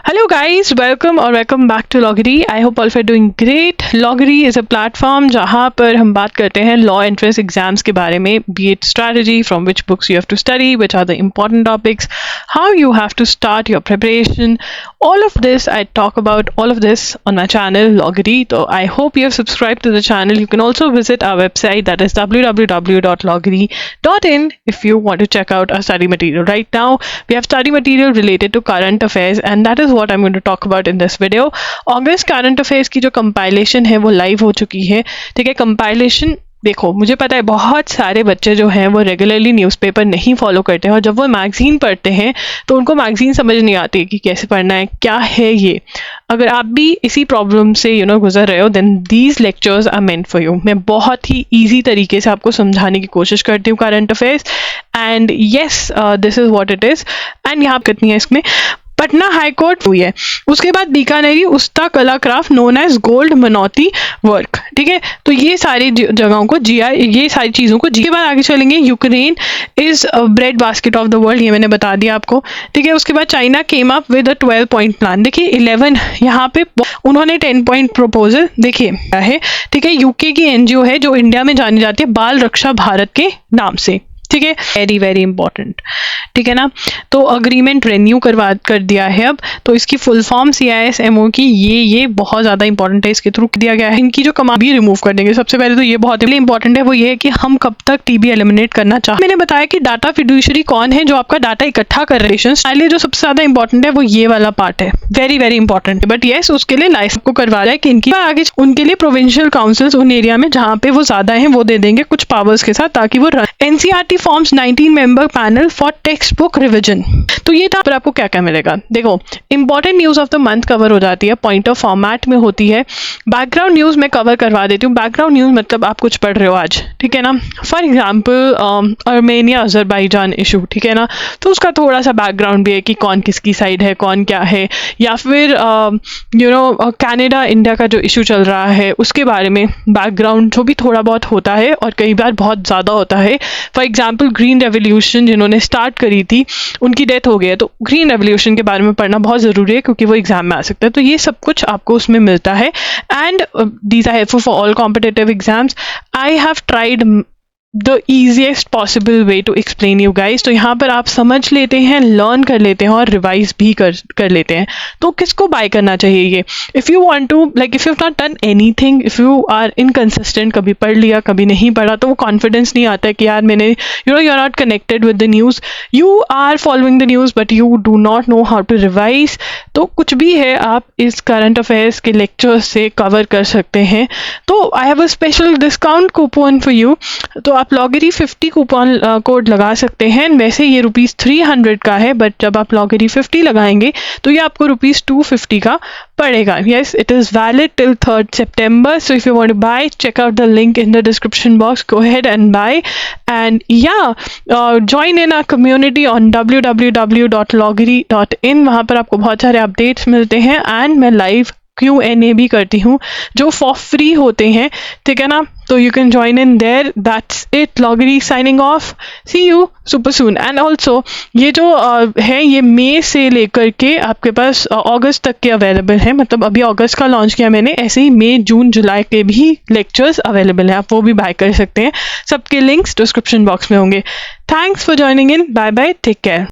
Hello guys, welcome back to Loggery. I hope all of you are doing great. Loggery is a platform जहाँ पर हम बात करते हैं law entrance exams के बारे में, be it strategy, from which books you have to study, which are the important topics, how you have to start your preparation. All of this, I talk about all of this on my channel Loggery. So I hope you have subscribed to the channel. You can also visit our website, that is www.loggery.in, if you want to check out our study material. Right now we have study material related to current affairs, and that is what I'm going to talk about in this video. August current affairs की जो compilation है वो live हो चुकी है. ठीक है, compilation देखो, मुझे पता है बहुत सारे बच्चे जो हैं वो रेगुलरली न्यूज़पेपर नहीं फॉलो करते हैं, और जब वो मैगज़ीन पढ़ते हैं तो उनको मैगज़ीन समझ नहीं आती कि कैसे पढ़ना है, क्या है ये. अगर आप भी इसी प्रॉब्लम से गुजर रहे हो, then these lectures are meant for you. मैं बहुत ही ईजी तरीके से आपको समझाने की कोशिश करती हूँ current affairs, and yes this is what it is. And यहाँ कितनी है इसमें, पटना हाई कोर्ट हुई है, उसके बाद बीकानेरी उस्ता कला क्राफ्ट नोन एज गोल्ड मनौती वर्क. ठीक है, तो ये सारी जगहों को ये सारी चीज़ों को के बाद आगे चलेंगे. Ukraine is bread basket of the world, ये मैंने बता दिया आपको. ठीक है, उसके बाद China came up with a 12 point plan. देखिए 11 यहाँ पे उन्होंने 10 पॉइंट प्रपोजल देखिए है. ठीक है, यूके की एनजीओ है जो इंडिया में जानी जाती है बाल रक्षा भारत के नाम से. ठीक है, वेरी इंपॉर्टेंट. ठीक है ना, तो अग्रीमेंट रेन्यू कर दिया है अब, तो इसकी फुल फॉर्म CISMO की ये बहुत ज़्यादा इंपॉर्टेंट है, इसके थ्रू दिया गया है. इनकी जो कमांड भी रिमूव कर देंगे. सबसे पहले तो ये बहुत इंपॉर्टेंट है, वो ये है कि हम कब तक TB एलिमिनेट करना चाहते हैं. मैंने बताया कि डाटा फिड्यूशरी कौन है, जो आपका डाटा इकट्ठा कर रहे हैं. जो सबसे ज़्यादा इंपॉर्टेंट है वो ये वाला पार्ट है, वेरी इंपॉर्टेंट. बट येस, उसके लिए लाइसेंस को करवा रहा है कि इनकी आगे उनके लिए प्रोविंशियल काउंसिल्स उन एरिया में जहाँ पे वो ज़्यादा हैं वो दे देंगे कुछ पावर्स के साथ, ताकि वो NCERT forms 19 member panel for text book revision. तो ये था, पर आपको क्या क्या मिलेगा. देखो, important news of the month cover हो जाती है, पॉइंटर फॉर्मेट में होती है. बैकग्राउंड न्यूज़ में कवर करवा देती हूँ. बैकग्राउंड न्यूज़ मतलब आप कुछ पढ़ रहे हो आज, ठीक है ना. For example Armenia Azerbaijan issue, ठीक है ना, तो उसका थोड़ा सा बैकग्राउंड भी है कि कौन किसकी साइड है, कौन क्या है. या फिर कनाडा इंडिया का जो इशू चल रहा है उसके बारे में बैकग्राउंड जो भी थोड़ा बहुत होता है, और कई बार बहुत ज़्यादा होता है. फॉर एग्जाम्पल ग्रीन रेवोल्यूशन जिन्होंने स्टार्ट करी थी उनकी डेथ हो गई है, तो ग्रीन रेवोल्यूशन के बारे में पढ़ना बहुत ज़रूरी है क्योंकि वो एग्जाम में आ सकता है. तो ये सब कुछ आपको उसमें मिलता है, and these are helpful for all competitive exams. I have tried the easiest possible way to explain you guys. तो यहाँ पर आप समझ लेते हैं, लर्न कर लेते हैं और रिवाइज भी कर लेते हैं. तो किसको बाय करना चाहिए ये? If you want to, like if you have not done anything, if you are inconsistent, कभी पढ़ लिया कभी नहीं पढ़ा, तो वो कॉन्फिडेंस नहीं आता है कि यार मैंने you are not connected with the news. You are following the news but you do not know how to revise. तो कुछ भी है आप इस करंट अफेयर्स के लेक्चर्स से कवर कर सकते हैं. तो I have a special discount coupon for you. तो आप लॉगरी 50 कूपन कोड लगा सकते हैं. वैसे ये ₹300 का है, बट जब आप लॉगरी 50 लगाएंगे तो ये आपको ₹250 का पड़ेगा. Yes, it is valid till 3rd September. So if you want to buy, check out the link in the description box. Go ahead and buy, and join in our community on www.loggery.in. वहाँ पर आपको बहुत सारे updates मिलते हैं, and मैं live Q&A भी करती हूँ जो फॉर फ्री होते हैं. ठीक है ना, तो you can join in there. That's it. लॉगरी signing off. See you super soon. And also ये जो है ये मई से लेकर के आपके पास अगस्त तक के अवेलेबल है. मतलब अभी अगस्त का लॉन्च किया मैंने, ऐसे ही मई जून जुलाई के भी लेक्चर्स अवेलेबल हैं, आप वो भी बाय कर सकते हैं. सबके लिंक्स डिस्क्रिप्शन बॉक्स में होंगे. Thanks for joining in. Bye bye, take care.